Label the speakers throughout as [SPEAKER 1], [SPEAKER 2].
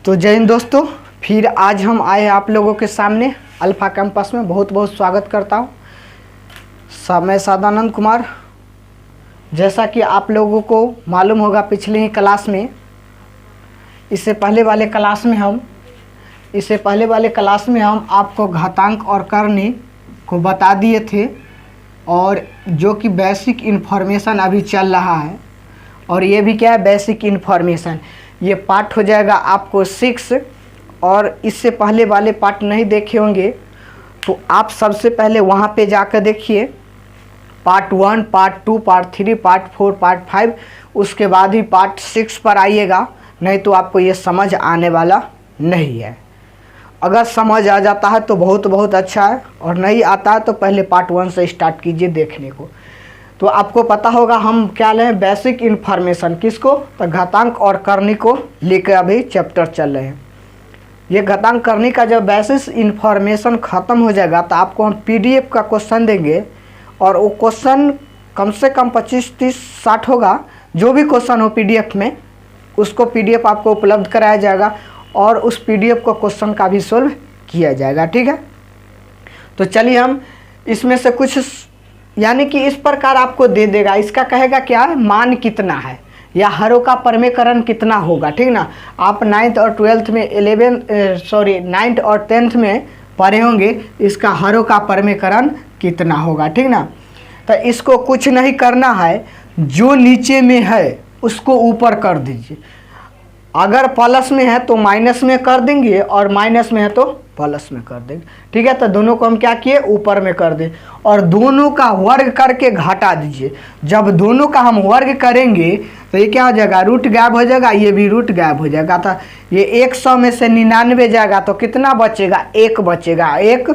[SPEAKER 1] तो जय हिंद दोस्तों, फिर आज हम आए आप लोगों के सामने अल्फा कैंपस में। बहुत बहुत स्वागत करता हूँ। मैं सदानंद कुमार। जैसा कि आप लोगों को मालूम होगा, पिछले ही क्लास में इससे पहले वाले क्लास में हम आपको घातांक और कर्ण को बता दिए थे, और जो कि बेसिक इन्फॉर्मेशन अभी चल रहा है। और ये भी क्या है, बेसिक इन्फॉर्मेशन। ये पार्ट हो जाएगा आपको 6, और इससे पहले वाले पार्ट नहीं देखे होंगे तो आप सबसे पहले वहाँ पे जाकर देखिए। Part 1, part 2, part 3, part 4, part 5, उसके बाद ही पार्ट 6 पर आइएगा, नहीं तो आपको ये समझ आने वाला नहीं है। अगर समझ आ जाता है तो बहुत बहुत अच्छा है, और नहीं आता है तो पहले पार्ट 1 से स्टार्ट कीजिए देखने को। तो आपको पता होगा हम क्या लें, बेसिक इन्फॉर्मेशन। किसको? तो घातांक और कर्णी को लेकर अभी चैप्टर चल रहे हैं। ये घातांक कर्णी का जब बेसिक इन्फॉर्मेशन ख़त्म हो जाएगा तो आपको हम पीडीएफ का क्वेश्चन देंगे, और वो क्वेश्चन कम से कम 25-30-60 होगा। जो भी क्वेश्चन हो पीडीएफ में, उसको पीडीएफ आपको उपलब्ध कराया जाएगा, और उस पीडीएफ को क्वेश्चन का भी सोल्व किया जाएगा। ठीक है, तो चलिए हम इसमें से कुछ, यानी कि इस प्रकार आपको दे देगा। इसका कहेगा क्या है, मान कितना है या हरों का परमीकरण कितना होगा। ठीक ना, आप 9th और 12th में 9th और 10th में पढ़े होंगे, इसका हरों का परमीकरण कितना होगा। ठीक ना, तो इसको कुछ नहीं करना है, जो नीचे में है उसको ऊपर कर दीजिए। अगर प्लस में है तो माइनस में कर देंगे, और माइनस में है तो प्लस में कर देंगे। ठीक है, तो दोनों को हम क्या किए, ऊपर में कर दें, और दोनों का वर्ग करके घटा दीजिए। जब दोनों का हम वर्ग करेंगे तो ये क्या हो जाएगा, रूट गायब हो जाएगा, ये भी रूट गायब हो जाएगा। तो ये 100 में से 99 जाएगा तो कितना बचेगा, 1 बचेगा। 1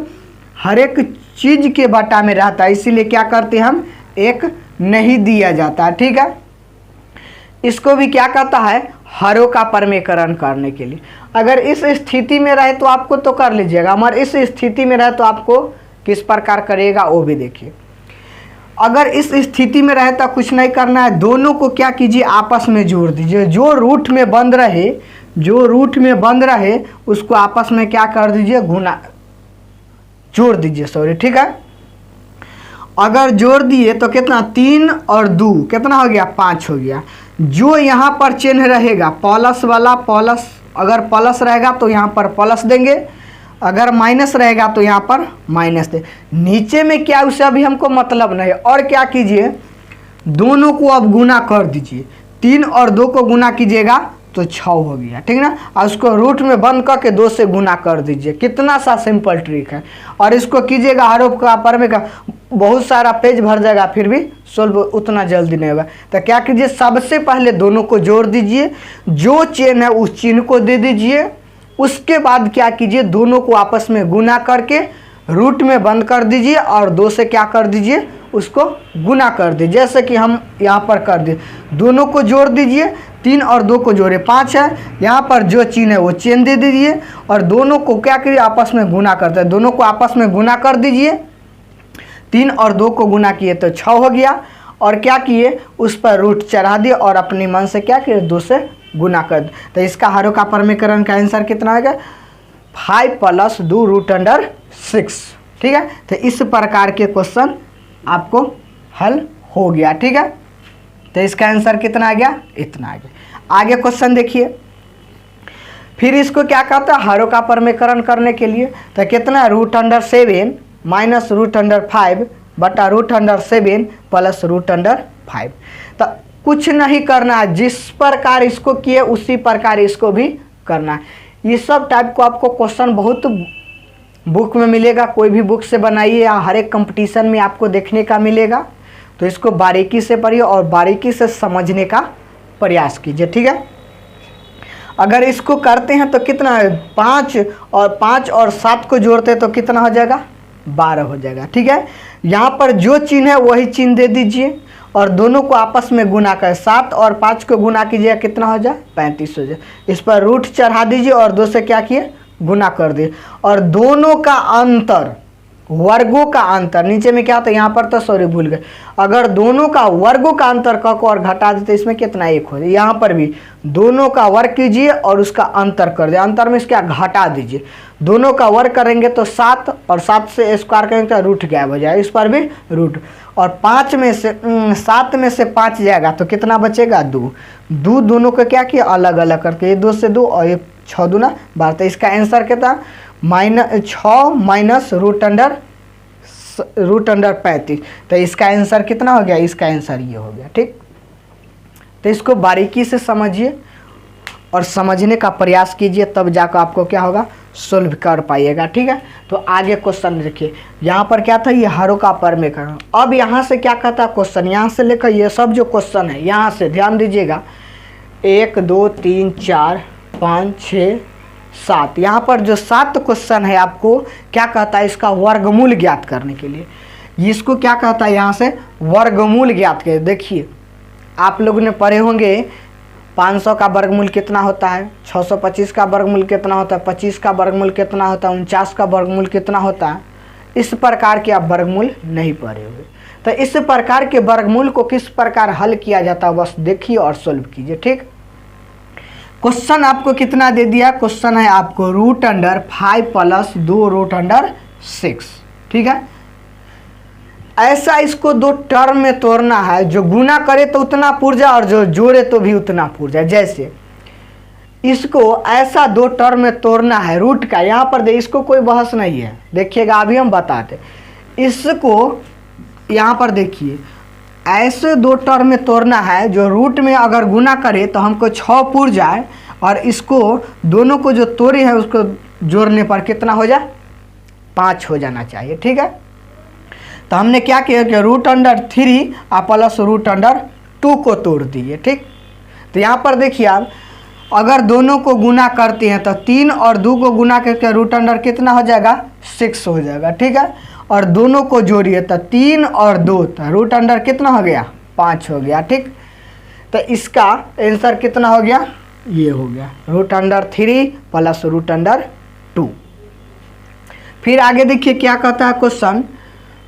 [SPEAKER 1] हर एक चीज़ के बटा में रहता है, इसीलिए क्या करते हैं हम, 1 नहीं दिया जाता। ठीक है, इसको भी क्या कहता है, हरों का परमीकरण करने के लिए। अगर इस स्थिति में रहे तो आपको तो कर लीजिएगा, मगर इस स्थिति में रहे तो आपको किस प्रकार करेगा वो भी देखिए। अगर इस स्थिति में रहे तो कुछ नहीं करना है, दोनों को क्या कीजिए, आपस में जोड़ दीजिए। जो रूट में बंद रहे उसको आपस में क्या कर दीजिए, गुना, जोड़ दीजिए। ठीक है, अगर जोड़ दिए तो कितना, 3 और 2 कितना हो गया, 5 हो गया। जो यहाँ पर चिन्ह रहेगा प्लस वाला, प्लस, अगर प्लस रहेगा तो यहाँ पर प्लस देंगे, अगर माइनस रहेगा तो यहाँ पर माइनस दे। नीचे में क्या, उसे अभी हमको मतलब नहीं है। और क्या कीजिए, दोनों को अब गुना कर दीजिए। 3 और 2 को गुना कीजिएगा तो 6 हो गया। ठीक ना, और उसको रूट में बंद करके 2 से गुना कर दीजिए। कितना सा सिंपल ट्रिक है। और इसको कीजिएगा हरों का परमीकरण, बहुत सारा पेज भर जाएगा, फिर भी सोल्व उतना जल्दी नहीं होगा। तो क्या कीजिए, सबसे पहले दोनों को जोड़ दीजिए, जो चिन्ह है उस चिन्ह को दे दीजिए। उसके बाद क्या कीजिए, दोनों को आपस में गुना करके रूट में बंद कर दीजिए, और 2 से क्या कर दीजिए, उसको गुना कर दीजिए। जैसे कि हम यहाँ पर कर दिए, दोनों को जोड़ दीजिए, 3 और 2 को जोड़े 5 है। यहाँ पर जो चिन्ह है वो चिन्ह दे दीजिए, और दोनों को क्या करिए, आपस में गुना करते हैं। दोनों को आपस में गुना कर दीजिए, 3 और 2 को गुना किए तो 6 हो गया। और क्या किए, उस पर रूट चढ़ा दिए, और अपने मन से क्या किए, 2 से गुना कर दिए। तो इसका हरों का परमीकरण का आंसर कितना होगा, 5 + 2 √6। ठीक है, तो इस प्रकार के क्वेश्चन आपको हल हो गया। ठीक है, तो इसका आंसर कितना आ गया, इतना आ गया। आगे क्वेश्चन देखिए। फिर इसको क्या कहता है, हरों का परमीकरण करने के लिए तो कितना, √7 - √5 बटा √7 + √5। तो कुछ नहीं करना है, जिस प्रकार इसको किए उसी प्रकार इसको भी करना है। ये सब टाइप को आपको क्वेश्चन बहुत बुक में मिलेगा, कोई भी बुक से बनाइए, या हर एक कंपटीशन में आपको देखने का मिलेगा। तो इसको बारीकी से पढ़िए और बारीकी से समझने का प्रयास कीजिए। ठीक है, अगर इसको करते हैं तो कितना है, 5 और 7 को जोड़ते हैं तो कितना हो जाएगा, 12 हो जाएगा। ठीक है, यहाँ पर जो चिन्ह है वही चिन्ह दे दीजिए, और दोनों को आपस में गुना कर, 7 और 5 को गुना कीजिए, कितना हो जाए, 35 हो जाए। इस पर रूट चढ़ा दीजिए, और 2 से क्या किए, गुना कर दिए। और दोनों का अंतर वर्गों का अंतर, नीचे में क्या होता है, यहाँ पर तो सॉरी भूल गए, अगर दोनों का वर्गों का अंतर क को और घटा देते इसमें कितना 1 हो जाए। यहाँ पर भी दोनों का वर्ग कीजिए और उसका अंतर कर दे, अंतर में क्या घटा दीजिए। दोनों का वर्ग करेंगे तो 7 और 7 से स्क्वायर करेंगे तो रूट गायब हो जाए, इस पर भी रूट। और 5 में से 7 में से 5 जाएगा तो कितना बचेगा 2। दोनों को क्या किया अलग अलग करके, ये 2 से 2 और ये 6 दूना 12। तो इसका आंसर कितना 6 माइनस रूट अंडर 35। तो इसका आंसर कितना हो गया, इसका आंसर ये हो गया। ठीक, तो इसको बारीकी से समझिए और समझने का प्रयास कीजिए, तब जाकर आपको क्या होगा सोल्व कर पाइएगा। ठीक है, तो आगे क्वेश्चन देखिए, यहाँ पर क्या था, ये हरों का परमेकरण। अब यहाँ से क्या कहता है क्वेश्चन, यहाँ से लेकर ये सब जो क्वेश्चन है यहाँ से ध्यान दीजिएगा, 1 2 3 4 5 6 7, यहाँ पर जो 7 क्वेश्चन है आपको क्या कहता है, इसका वर्गमूल ज्ञात करने के लिए। इसको क्या कहता है, यहाँ से वर्गमूल ज्ञात कर। देखिए आप लोगों ने पढ़े होंगे 500 का वर्गमूल कितना होता है, 625 का वर्गमूल कितना होता है, 25 का वर्गमूल कितना होता है, 49 का वर्गमूल कितना होता है। इस प्रकार के आप वर्गमूल नहीं पढ़े हुए, तो इस प्रकार के वर्गमूल को किस प्रकार हल किया जाता है बस देखिए और सोल्व कीजिए। ठीक, क्वेश्चन आपको कितना दे दिया, क्वेश्चन है आपको root under 5 plus 2 root under 6। ठीक है, ऐसा इसको 2 टर्म में तोड़ना है, जो गुना करे तो उतना पुर्जा और जो जोड़े तो भी उतना पुर्जा। जैसे इसको ऐसा 2 टर्म में तोड़ना है रूट का, यहाँ पर दे, इसको कोई बहस नहीं है, देखिएगा अभी हम बताते। इसको यहाँ पर देखिए ऐसे 2 टर्म में तोड़ना है जो रूट में अगर गुना करे तो हमको 6 पुर जाए, और इसको दोनों को जो तोड़े हैं उसको जोड़ने पर कितना हो जाए 5 हो जाना चाहिए। ठीक है, तो हमने क्या किया कि रूट अंडर 3 और प्लस रूट अंडर 2 को तोड़ दिए। ठीक, तो यहाँ पर देखिए आप अगर दोनों को गुना करते हैं तो 3 और 2 को गुना करके रूट अंडर कितना हो जाएगा 6 हो जाएगा। ठीक है, और दोनों को जोड़िए तो 3 और 2 तो रूट अंडर कितना हो गया 5 हो गया। ठीक, तो इसका आंसर कितना हो गया, ये हो गया root under 3 plus root under 2। फिर आगे देखिए क्या कहता है question,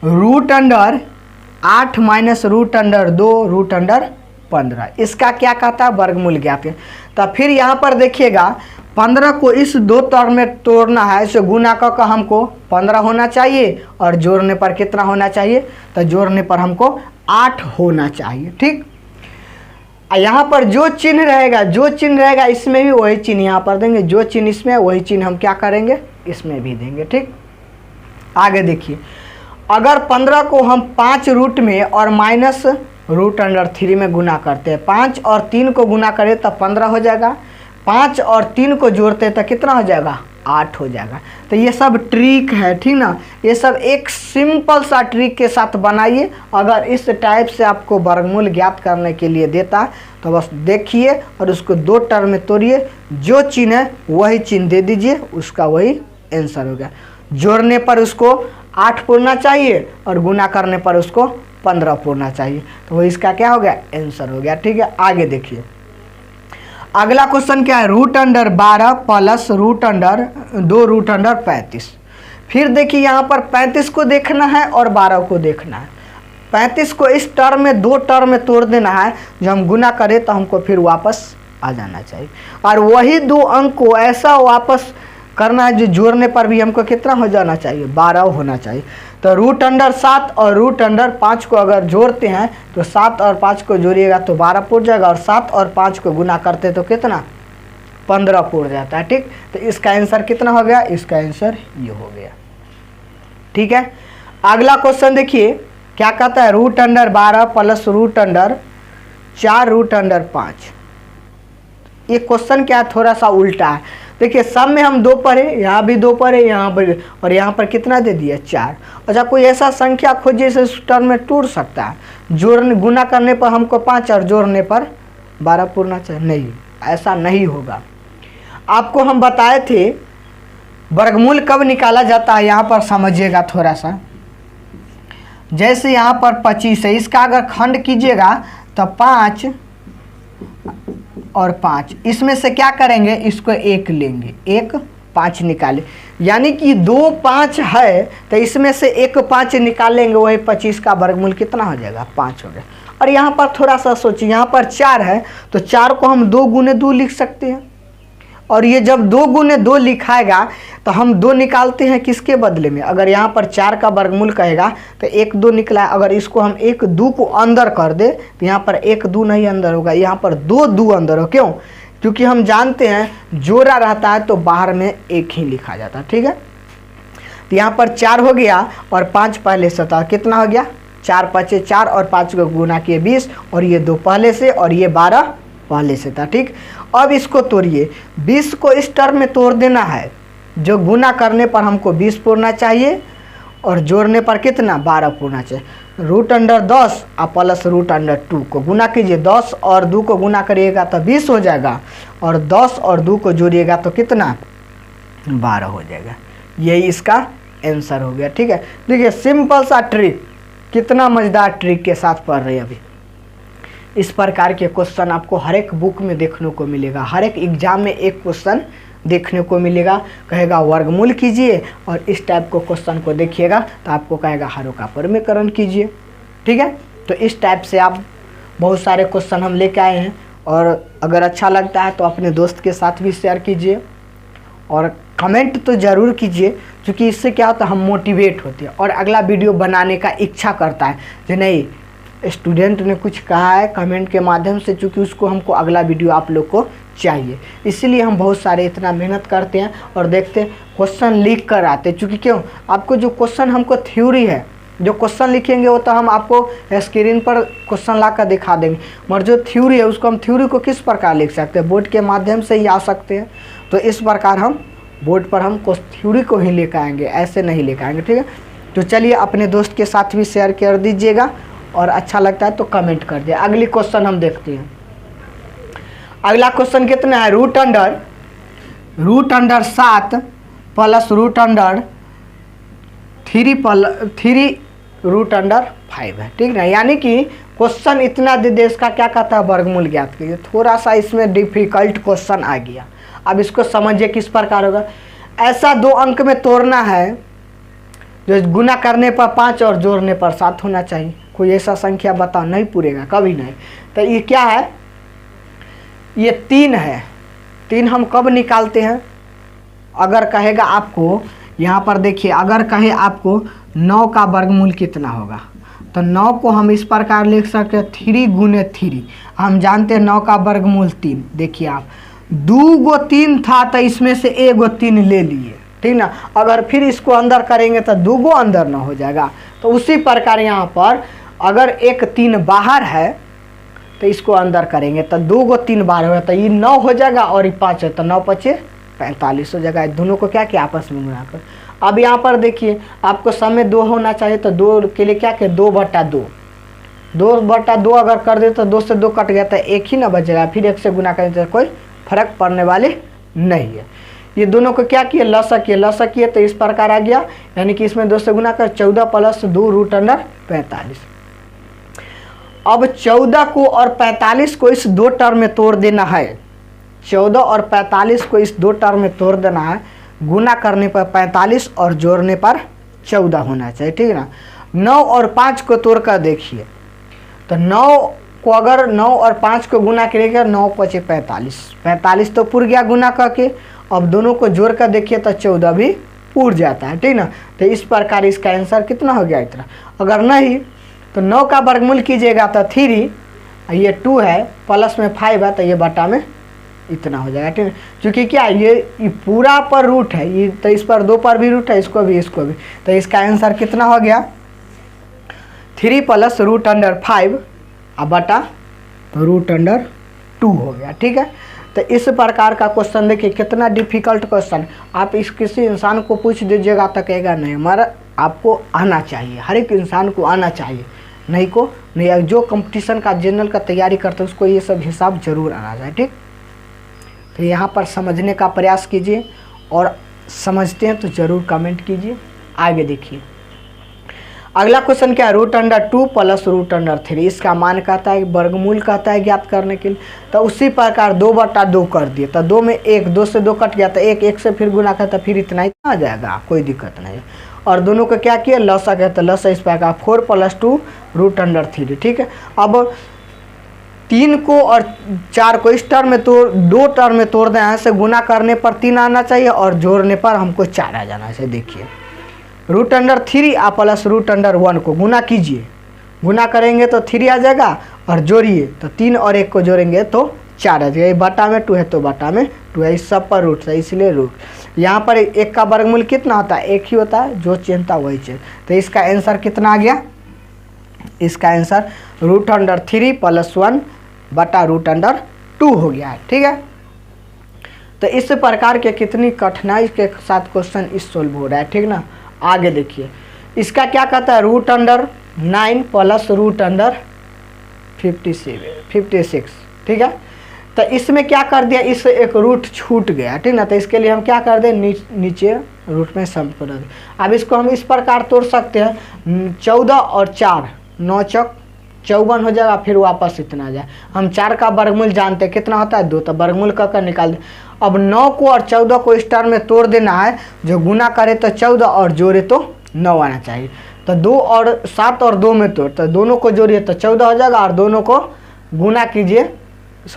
[SPEAKER 1] root under 8 minus root under 2 root under 15, इसका क्या कहता है वर्गमूल ज्ञात है। तो फिर यहाँ पर देखिएगा 15 को इस 2 टर्म में तोड़ना है, इसे गुना कर हमको 15 होना चाहिए और जोड़ने पर कितना होना चाहिए, तो जोड़ने पर हमको 8 होना चाहिए। ठीक, यहाँ पर जो चिन्ह रहेगा इसमें भी वही चिन्ह यहाँ पर देंगे, जो चिन्ह इसमें वही चिन्ह हम क्या करेंगे इसमें भी देंगे। ठीक, आगे देखिए अगर 15 को हम 5 रूट में और माइनस रूट अंडर 3 में गुना करते हैं, 5 और 3 को गुना करें तो 15 हो जाएगा, 5 और 3 को जोड़ते तो कितना हो जाएगा 8 हो जाएगा। तो ये सब ट्रिक है, ठीक ना, ये सब एक सिंपल सा ट्रिक के साथ बनाइए। अगर इस टाइप से आपको वर्गमूल ज्ञात करने के लिए देता तो बस देखिए और उसको 2 टर्म में तोड़िए, जो चिन्ह है वही चिन्ह दे दीजिए, उसका वही आंसर हो गया। जोड़ने पर उसको 8 पूरना चाहिए और गुना करने पर उसको 15 पूरना चाहिए, तो वो इसका क्या हो गया आंसर हो गया। ठीक है, आगे देखिए अगला क्वेश्चन क्या है, root under 12 plus root under 2 root under 35। फिर देखिए यहाँ पर 35 को देखना है और 12 को देखना है। 35 को इस टर्म में 2 टर्म में तोड़ देना है, जब हम गुना करें तो हमको फिर वापस आ जाना चाहिए, और वही 2 अंक को ऐसा वापस करना है जो जोड़ने पर भी हमको कितना हो जाना चाहिए 12 होना चाहिए। तो रूट अंडर 7 और रूट अंडर 5 को अगर जोड़ते हैं तो 7 और 5 को जोड़िएगा तो 12 पूर जाएगा, और 7 और 5 को गुना करते तो कितना 15 पूर जाता है। ठीक, तो इसका आंसर कितना हो गया, इसका आंसर ये हो गया। ठीक है, अगला क्वेश्चन देखिए क्या कहता है, root under 12 plus root under 4 root under 5। ये क्वेश्चन क्या है थोड़ा सा उल्टा है। देखिए सब में हम 2 पढ़े, यहाँ भी 2 पढ़े, यहाँ पर और यहाँ पर कितना दे दिया 4। अच्छा कोई ऐसा संख्या खोजिए जिसे टर्म में टूट सकता है, जोड़ने गुना करने पर हमको 5 और जोड़ने पर 12 पूरना चाहिए, नहीं ऐसा नहीं होगा। आपको हम बताए थे वर्गमूल कब निकाला जाता है, यहाँ पर समझिएगा थोड़ा सा। जैसे यहाँ पर 25 है, इसका अगर खंड कीजिएगा तो 5 और 5, इसमें से क्या करेंगे इसको 1 लेंगे, 1 5 निकाले, यानी कि 2 5 है तो इसमें से एक 5 निकालेंगे, वही 25 का वर्गमूल कितना हो जाएगा 5 हो गया। और यहाँ पर थोड़ा सा सोचिए, यहाँ पर 4 है तो 4 को हम 2 गुने 2 लिख सकते हैं, और ये जब 2 गुने 2 लिखाएगा तो हम 2 निकालते हैं किसके बदले में, अगर यहाँ पर 4 का वर्गमूल कहेगा तो 1 2 निकला है, अगर इसको हम 1 2 को अंदर कर दे तो यहाँ पर 1 2 नहीं अंदर होगा, यहाँ पर 2 2 अंदर हो। क्यों? क्योंकि हम जानते हैं जोड़ा रहता है तो बाहर में 1 ही लिखा जाता है, ठीक है। तो यहाँ पर 4 हो गया और 5 पहले से था, कितना हो गया 4 5 4 और 5 को गुना किए 20, और ये 2 पहले से और ये 12 पहले से था, ठीक। अब इसको तोड़िए, 20 को इस टर्म में तोड़ देना है, जो गुना करने पर हमको 20 पूरना चाहिए और जोड़ने पर कितना 12 पूरना चाहिए। √10 और प्लस √2 को गुना कीजिए, 10 और 2 को गुना करिएगा तो 20 हो जाएगा, और 10 और 2 को जोड़िएगा तो कितना 12 हो जाएगा। यही इसका आंसर हो गया, ठीक है। देखिए सिंपल सा ट्रिक, कितना मज़ेदार ट्रिक के साथ पढ़ रहे हैं अभी। इस प्रकार के क्वेश्चन आपको हर एक बुक में देखने को मिलेगा, हर एक एग्जाम में एक क्वेश्चन देखने को मिलेगा, कहेगा वर्गमूल कीजिए, और इस टाइप को क्वेश्चन को देखिएगा तो आपको कहेगा हरों का परिमेयकरण कीजिए, ठीक है। तो इस टाइप से आप बहुत सारे क्वेश्चन हम लेके आए हैं, और अगर अच्छा लगता है तो अपने दोस्त के साथ भी शेयर कीजिए, और कमेंट तो ज़रूर कीजिए, क्योंकि इससे क्या होता है हम मोटिवेट होते हैं और अगला वीडियो बनाने का इच्छा करता है कि नहीं स्टूडेंट ने कुछ कहा है कमेंट के माध्यम से, चूँकि उसको हमको अगला वीडियो आप लोग को चाहिए, इसीलिए हम बहुत सारे इतना मेहनत करते हैं और देखते हैं क्वेश्चन लिख कर आते हैं। चूँकि क्यों, आपको जो क्वेश्चन हमको थ्योरी है, जो क्वेश्चन लिखेंगे वो तो हम आपको स्क्रीन पर क्वेश्चन ला कर दिखा देंगे, मगर जो थ्योरी है उसको हम थ्योरी को किस प्रकार लिख सकते हैं, बोर्ड के माध्यम से ही आ सकते हैं। तो इस प्रकार हम बोर्ड पर हम थ्योरी को ही लेकर आएंगे, ऐसे नहीं लेकर आएंगे, ठीक है। तो चलिए अपने दोस्त के साथ भी शेयर कर दीजिएगा, और अच्छा लगता है तो कमेंट कर दिए। अगली क्वेश्चन हम देखते हैं। अगला क्वेश्चन कितना है, √7 प्लस √3 √5 है, ठीक ना। यानी कि क्वेश्चन इतना दे दे, इसका क्या कहता है वर्गमूल ज्ञात कीजिए। थोड़ा सा इसमें डिफिकल्ट क्वेश्चन आ गया, अब इसको समझिए किस प्रकार होगा। ऐसा 2 अंक में तोड़ना है जो गुना करने पर 5 और जोड़ने पर 7 होना चाहिए। कोई ऐसा संख्या बताओ, नहीं पूरेगा कभी नहीं। तो ये क्या है, ये 3 है। 3 हम कब निकालते हैं, अगर कहेगा आपको, यहाँ पर देखिए अगर कहे आपको 9 का वर्गमूल कितना होगा, तो 9 को हम इस प्रकार लिख सकते हैं 3 गुने 3। हम जानते हैं 9 का वर्गमूल 3। देखिए आप 2 गो 3 था तो इसमें से 1 गो 3 ले लिए, ठीक ना। अगर फिर इसको अंदर करेंगे तो 2 गो अंदर ना हो जाएगा। तो उसी प्रकार यहाँ पर अगर एक 3 बाहर है तो इसको अंदर करेंगे तो 2 गो 3 बाहर होगा, तो ये 9 हो जाएगा और ये 5 है, तो 9 5 45 हो जाएगा। दोनों को क्या किया आपस में मिलाकर। अब यहाँ पर देखिए आपको समय 2 होना चाहिए, तो 2 के लिए क्या किया 2/2 2/2 अगर कर दे तो 2 से 2 कट गया तो 1 ही ना बचेगा, फिर 1 से गुना करें तो कोई फर्क पड़ने वाले नहीं है। ये दोनों को क्या किए लसक किए, तो इस प्रकार आ गया, यानी कि इसमें 2 से गुना कर 14 प्लस 2 √45। अब 14 को और 45 को इस 2 टर्म में तोड़ देना है। 14 और 45 को इस 2 टर्म में तोड़ देना है, गुना करने पर 45 और जोड़ने पर 14 होना चाहिए, ठीक है ना। 9 और 5 को तोड़ कर देखिए, तो 9 को अगर 9 और 5 को गुना करिएगा 9 5 45 तो पूर गया गुना करके। अब दोनों को जोड़ कर देखिए तो 14 भी पूर जाता है, ठीक ना। तो इस प्रकार इसका आंसर कितना हो गया इतना। अगर नहीं तो 9 का वर्गमूल कीजिएगा तो 3, ये 2 है, प्लस में 5 है, तो ये बटा में इतना हो जाएगा, ठीक है। क्योंकि क्या ये पूरा पर रूट है, ये तो इस पर 2 पर भी रूट है, इसको भी तो इसका आंसर कितना हो गया 3 प्लस √5 बटा √2 हो गया, ठीक है। तो इस प्रकार का क्वेश्चन देखिए कितना डिफिकल्ट क्वेश्चन। आप इस किसी इंसान को पूछ दीजिएगा तो कहेगा नहीं, हमारा आपको आना चाहिए, हर एक इंसान को आना चाहिए, नहीं को नहीं। जो कंपटीशन का जनरल का तैयारी करते हैं उसको ये सब हिसाब जरूर आना चाहिए, ठीक। तो यहाँ पर समझने का प्रयास कीजिए, और समझते हैं तो ज़रूर कमेंट कीजिए। आगे देखिए अगला क्वेश्चन क्या है, √2 प्लस √3। इसका मान कहता है वर्गमूल कहता है ज्ञात करने के लिए। तो उसी प्रकार 2/2 कर दिए, तो 2 में 1, 2 से 2 कट गया, तो 1 से फिर गुना करता फिर इतना ही आ जाएगा, कोई दिक्कत नहीं। और दोनों को क्या किया, लसा कहता है, लसा इस प्रकार 4 + 2 √3। ठीक है, अब 3 को और 4 को इस टर्म में तोड़, 2 टर्म में तोड़ दें, ऐसे गुना करने पर 3 आना चाहिए और जोड़ने पर हमको 4 आ जाना चाहिए। देखिए √3 आप प्लस √1 को गुना कीजिए, गुना करेंगे तो 3 आ जाएगा और जोड़िए तो 3 और 1 को जोड़ेंगे तो 4 आ जाएगा। ये बटा में 2 है तो बटा में 2 है, इस सब पर रूट है इसलिए रूट। यहाँ पर 1 का वर्गमूल कितना होता है, 1 ही होता है, जो चेंज था वही चेंज। तो इसका आंसर कितना आ गया, इसका आंसर √3 + 1 बटा √2 हो गया है। ठीक है, तो इस प्रकार के कितनी कठिनाई के साथ क्वेश्चन इस सोल्व हो रहा है। ठीक ना, आगे देखिए इसका क्या कहता है, √9 + √56। ठीक है, तो इसमें क्या कर दिया, इस एक रूट छूट गया। ठीक ना, तो इसके लिए हम क्या कर दें, नीचे रूट में सम कर दें। अब इसको हम इस प्रकार तोड़ सकते हैं, 14 और 4 9 चौक 54 हो जाएगा, फिर वापस इतना आ जाए। हम 4 का वर्गमूल जानते हैं कितना होता है 2, तो वर्गमूल कर निकाल दें। अब 9 को और 14 को इस टर्म में तोड़ देना है, जो गुना करे तो 14 और जोड़े तो 9 आना चाहिए। तो 2 और 7 और 2 में तोड़, तो दोनों को जोड़िए तो 14 हो जाएगा और दोनों को गुना कीजिए,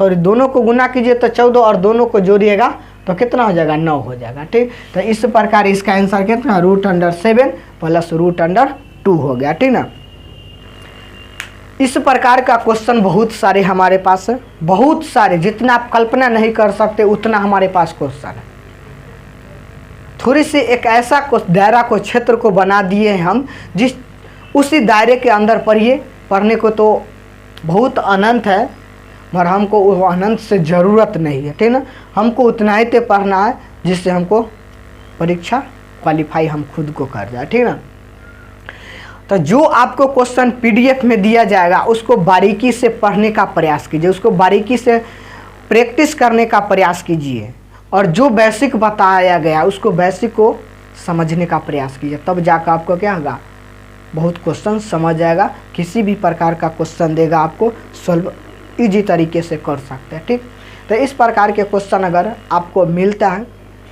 [SPEAKER 1] दोनों को गुना कीजिए तो 14 और दोनों को जोड़िएगा तो कितना हो जाएगा, 9 हो जाएगा। ठीक, तो इस प्रकार इसका आंसर कितना, √7 + √2 हो गया। ठीक ना, इस प्रकार का क्वेश्चन बहुत सारे हमारे पास है, बहुत सारे, जितना आप कल्पना नहीं कर सकते उतना हमारे पास क्वेश्चन है। थोड़ी सी एक ऐसा दायरा को, क्षेत्र को बना दिए हैं हम, जिस उसी दायरे के अंदर पढ़िए। पढ़ने को तो बहुत अनंत है, मगर हमको वो अनंत से ज़रूरत नहीं है। ठीक ना, हमको उतना ही तो पढ़ना है जिससे हमको परीक्षा क्वालिफाई हम खुद को कर जाए। ठीक ना, तो जो आपको क्वेश्चन PDF में दिया जाएगा उसको बारीकी से पढ़ने का प्रयास कीजिए, उसको बारीकी से प्रैक्टिस करने का प्रयास कीजिए, और जो बेसिक बताया गया उसको बेसिक को समझने का प्रयास कीजिए, तब जाकर आपको क्या होगा, बहुत क्वेश्चन समझ आएगा। किसी भी प्रकार का क्वेश्चन देगा आपको सॉल्व ईजी तरीके से कर सकते हैं। ठीक, तो इस प्रकार के क्वेश्चन अगर आपको मिलता है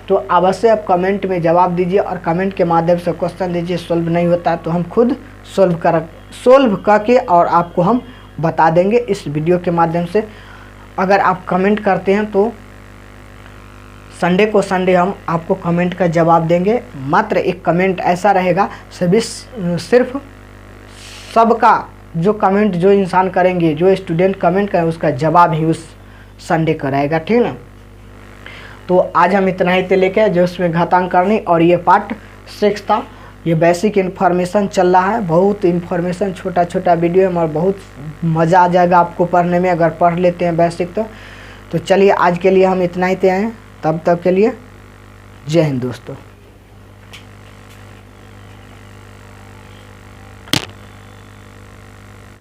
[SPEAKER 1] तो अवश्य आप कमेंट में जवाब दीजिए, और कमेंट के माध्यम से क्वेश्चन दीजिए। सॉल्व नहीं होता है तो हम खुद सॉल्व करके और आपको हम बता देंगे इस वीडियो के माध्यम से। अगर आप कमेंट करते हैं तो संडे को संडे हम आपको कमेंट का जवाब देंगे। मात्र एक कमेंट ऐसा रहेगा, सभी सिर्फ सबका जो कमेंट जो इंसान करेंगे, जो स्टूडेंट कमेंट करें, उसका जवाब ही उस संडे का रहेगा। ठीक ना, तो आज हम इतना ही लेके जो उसमें घातांक करनी, और ये पार्ट 6 था। ये बेसिक इन्फॉर्मेशन चल रहा है, बहुत इन्फॉर्मेशन, छोटा छोटा वीडियो है, और बहुत मज़ा आ जाएगा आपको पढ़ने में अगर पढ़ लेते हैं बेसिक। तो चलिए आज के लिए हम इतना ही आए, तब तक के लिए जय हिंद दोस्तों।